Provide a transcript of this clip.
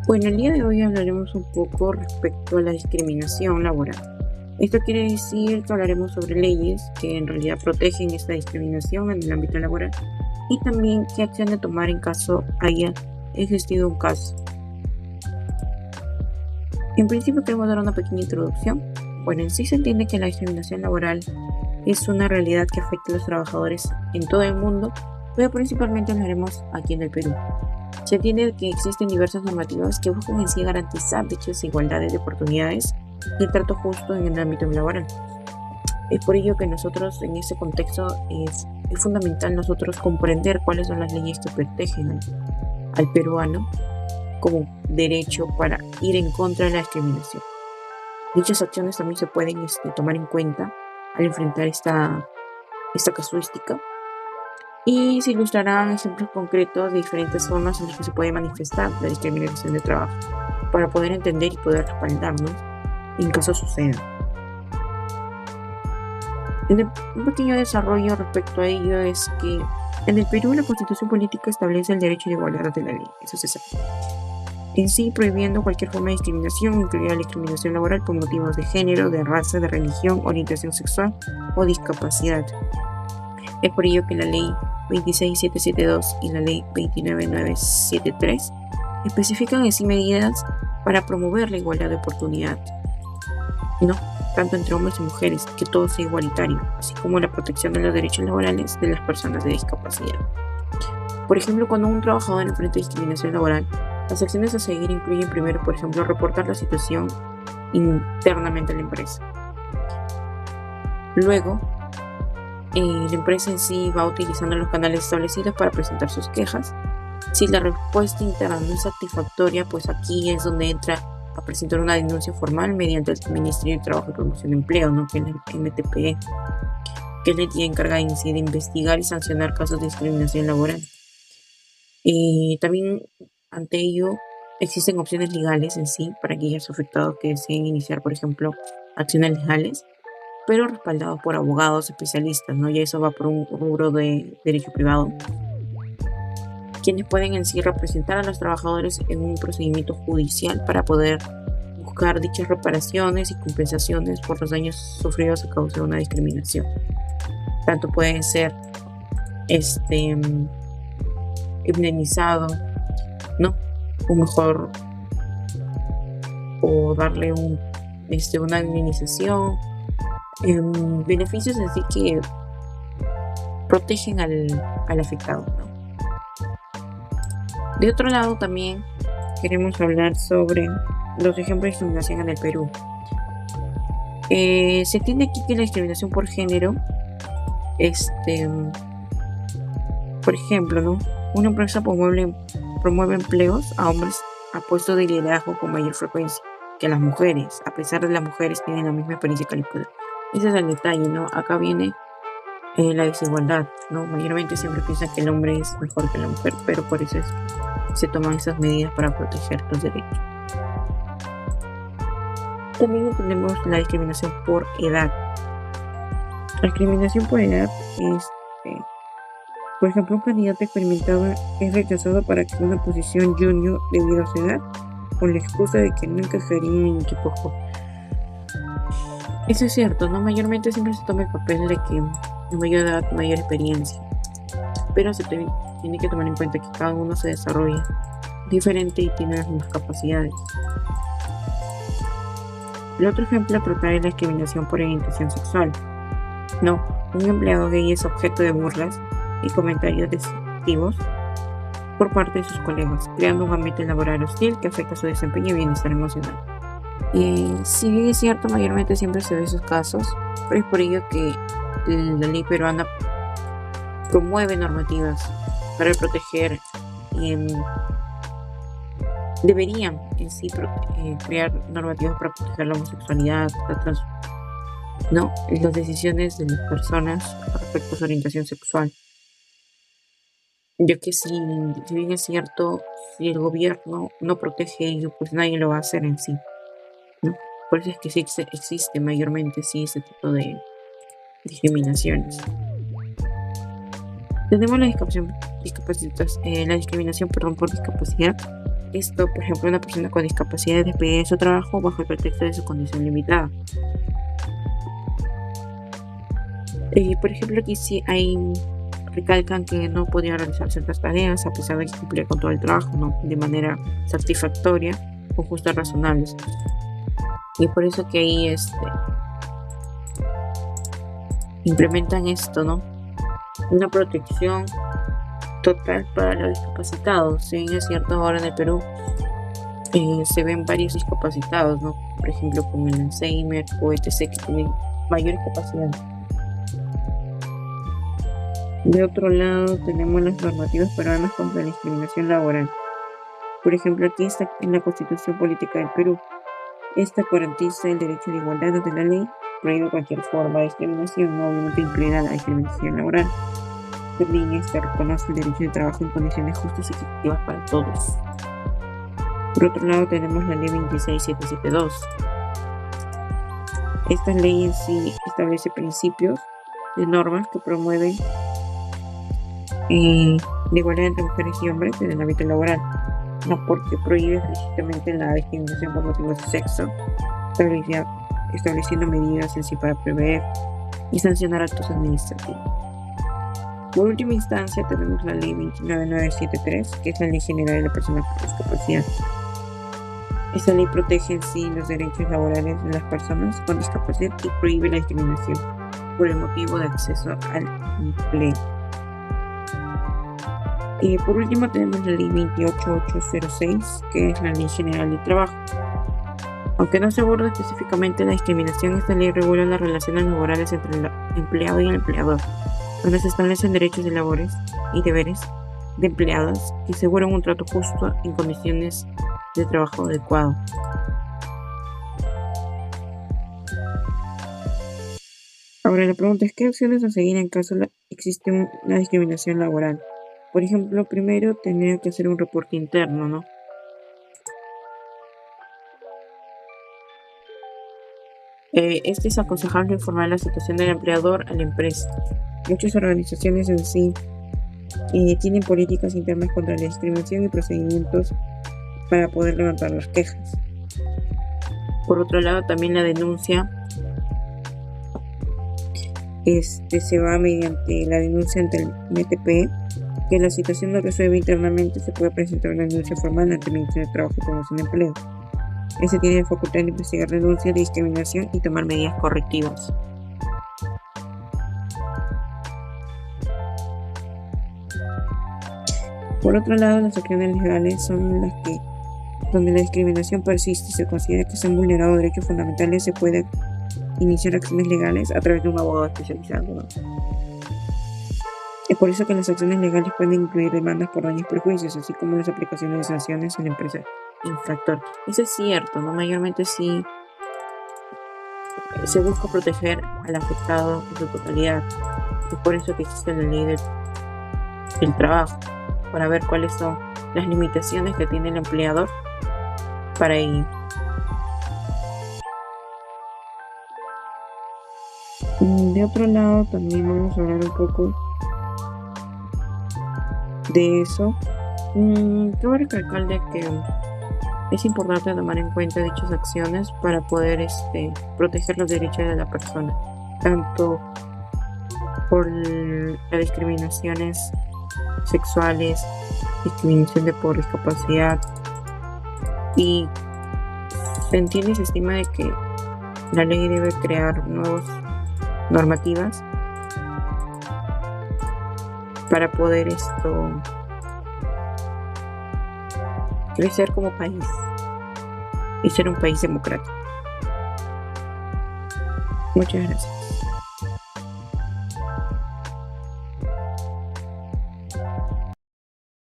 Bueno, el día de hoy hablaremos un poco respecto a la discriminación laboral. Esto quiere decir que hablaremos sobre leyes que en realidad protegen esta discriminación en el ámbito laboral y también qué acción de tomar en caso haya existido un caso. En principio queremos dar una pequeña introducción. Bueno, en sí se entiende que la discriminación laboral es una realidad que afecta a los trabajadores en todo el mundo, pero principalmente hablaremos aquí en el Perú. Se entiende que existen diversas normativas que buscan en sí garantizar dichas igualdades de oportunidades y el trato justo en el ámbito laboral. Es por ello que nosotros en este contexto es fundamental nosotros comprender cuáles son las leyes que protegen al peruano como derecho para ir en contra de la discriminación. Dichas acciones también se pueden tomar en cuenta al enfrentar esta casuística y se ilustrarán ejemplos concretos de diferentes formas en las que se puede manifestar la discriminación de trabajo para poder entender y poder respaldarnos en caso suceda. Un pequeño desarrollo respecto a ello es que en el Perú la Constitución Política establece el derecho de igualdad ante la ley, eso se sabe. En sí, prohibiendo cualquier forma de discriminación, incluida la discriminación laboral por motivos de género, de raza, de religión, orientación sexual o discapacidad. Es por ello que la Ley 26772 y la Ley 29973 especifican en sí medidas para promover la igualdad de oportunidad, tanto entre hombres y mujeres, que todo sea igualitario, así como la protección de los derechos laborales de las personas de discapacidad. Por ejemplo, cuando un trabajador enfrenta discriminación laboral, las acciones a seguir incluyen primero, por ejemplo, reportar la situación internamente a la empresa. Luego, la empresa en sí va utilizando los canales establecidos para presentar sus quejas. Si la respuesta interna no es satisfactoria, pues aquí es donde entra a presentar una denuncia formal mediante el Ministerio de Trabajo y Promoción de Empleo, que es el MTPE, que es la entidad encargada de investigar y sancionar casos de discriminación laboral. También ante ello existen opciones legales en sí para aquellos afectados que deseen iniciar, por ejemplo, acciones legales, pero respaldados por abogados especialistas, y eso va por un rubro de derecho privado, quienes pueden en sí representar a los trabajadores en un procedimiento judicial para poder buscar dichas reparaciones y compensaciones por los daños sufridos a causa de una discriminación. Tanto pueden ser indemnizado, o mejor, o darle una indemnización, beneficios en sí que protegen al afectado, De otro lado, también queremos hablar sobre los ejemplos de discriminación en el Perú. Se entiende aquí que la discriminación por género, por ejemplo, una empresa promueve empleos a hombres a puestos de liderazgo con mayor frecuencia que las mujeres, a pesar de que las mujeres tienen la misma experiencia calificada. Ese es el detalle, Acá viene la desigualdad, Mayormente siempre piensan que el hombre es mejor que la mujer, pero por eso se toman esas medidas para proteger los derechos. También tenemos la discriminación por edad. La discriminación por edad es, por ejemplo, un candidato experimentado es rechazado para que una posición junior debido a su edad, con la excusa de que no encajaría en equipos jóvenes. Eso es cierto, Mayormente siempre se toma el papel de que mayor edad, mayor experiencia, pero se tiene que tomar en cuenta que cada uno se desarrolla diferente y tiene las mismas capacidades. El otro ejemplo tratar es la discriminación por orientación sexual. Un empleado gay es objeto de burlas y comentarios despectivos por parte de sus colegas, creando un ambiente laboral hostil que afecta su desempeño y bienestar emocional. Si bien es cierto, mayormente siempre se ve esos casos, pero es por ello que la ley peruana promueve normativas para proteger, deberían en sí crear normativas para proteger la homosexualidad, las decisiones de las personas respecto a su orientación sexual. Ya que si bien es cierto, si el gobierno no protege ello, pues nadie lo va a hacer en sí, Por eso es que sí existe mayormente ese tipo de discriminaciones. Tenemos la discriminación por discapacidad, Esto, por ejemplo, una persona con discapacidad es despedida de su trabajo bajo el pretexto de su condición limitada. Por ejemplo, aquí sí recalcan que no podía realizar ciertas tareas a pesar de que cumplía con todo el trabajo, ¿no? De manera satisfactoria o justas razonables. Y por eso que ahí implementan esto, ¿no? Una protección total para los discapacitados. Si bien es cierto, ahora en el Perú se ven varios discapacitados, ¿no? Por ejemplo, con el Alzheimer o etc. que tienen mayores capacidades. De otro lado, tenemos las normativas peruanas contra la discriminación laboral. Por ejemplo, aquí está en la Constitución Política del Perú. Esta garantiza el derecho de igualdad ante la ley, prohíbe cualquier forma de discriminación, obviamente incluida la discriminación laboral. También reconoce el derecho de trabajo en condiciones justas y equitativas para todos. Por otro lado, tenemos la Ley 26772. Esta ley en sí establece principios de normas que promueven la igualdad entre mujeres y hombres en el ámbito laboral, no porque prohíbe explícitamente la discriminación por motivos de sexo, estableciendo medidas en sí para prever y sancionar actos administrativos. Por última instancia, tenemos la Ley 29973, que es la Ley General de la Persona con Discapacidad. Esta ley protege en sí los derechos laborales de las personas con discapacidad y prohíbe la discriminación por el motivo de acceso al empleo. Y por último tenemos la Ley 28806, que es la Ley General del Trabajo. Aunque no se aborda específicamente la discriminación, esta ley regula las relaciones laborales entre el empleado y el empleador, donde se establecen derechos de labores y deberes de empleados que aseguran un trato justo en condiciones de trabajo adecuado. Ahora la pregunta es, ¿qué acciones a seguir en caso existe una discriminación laboral? Por ejemplo, primero tendría que hacer un reporte interno, ¿no? Este es aconsejable informar la situación del empleador a la empresa. Muchas organizaciones en sí tienen políticas internas contra la discriminación y procedimientos para poder levantar las quejas. Por otro lado, también la denuncia se va mediante la denuncia ante el MTP, que la situación no resuelve internamente, se puede presentar una denuncia formal ante el Ministerio de Trabajo y Promoción de Empleo. Este tiene la facultad de investigar denuncias de discriminación y tomar medidas correctivas. Por otro lado, las acciones legales son las que, donde la discriminación persiste y se considera que se han vulnerado derechos fundamentales, se puede iniciar acciones legales a través de un abogado especializado, ¿no? Es por eso que las acciones legales pueden incluir demandas por daños y perjuicios, así como las aplicaciones de sanciones a la empresa infractor. Eso es cierto, ¿no? Mayormente sí se busca proteger al afectado en su totalidad. Es por eso que existe la ley del trabajo, para ver cuáles son las limitaciones que tiene el empleador para ello. De otro lado, también vamos a hablar un poco de eso. Cabe recalcar de que es importante tomar en cuenta dichas acciones para poder proteger los derechos de la persona, tanto por las discriminaciones sexuales, discriminación por discapacidad, y se entiende y se estima de que la ley debe crear nuevas normativas para poder crecer como país y ser un país democrático. Muchas gracias.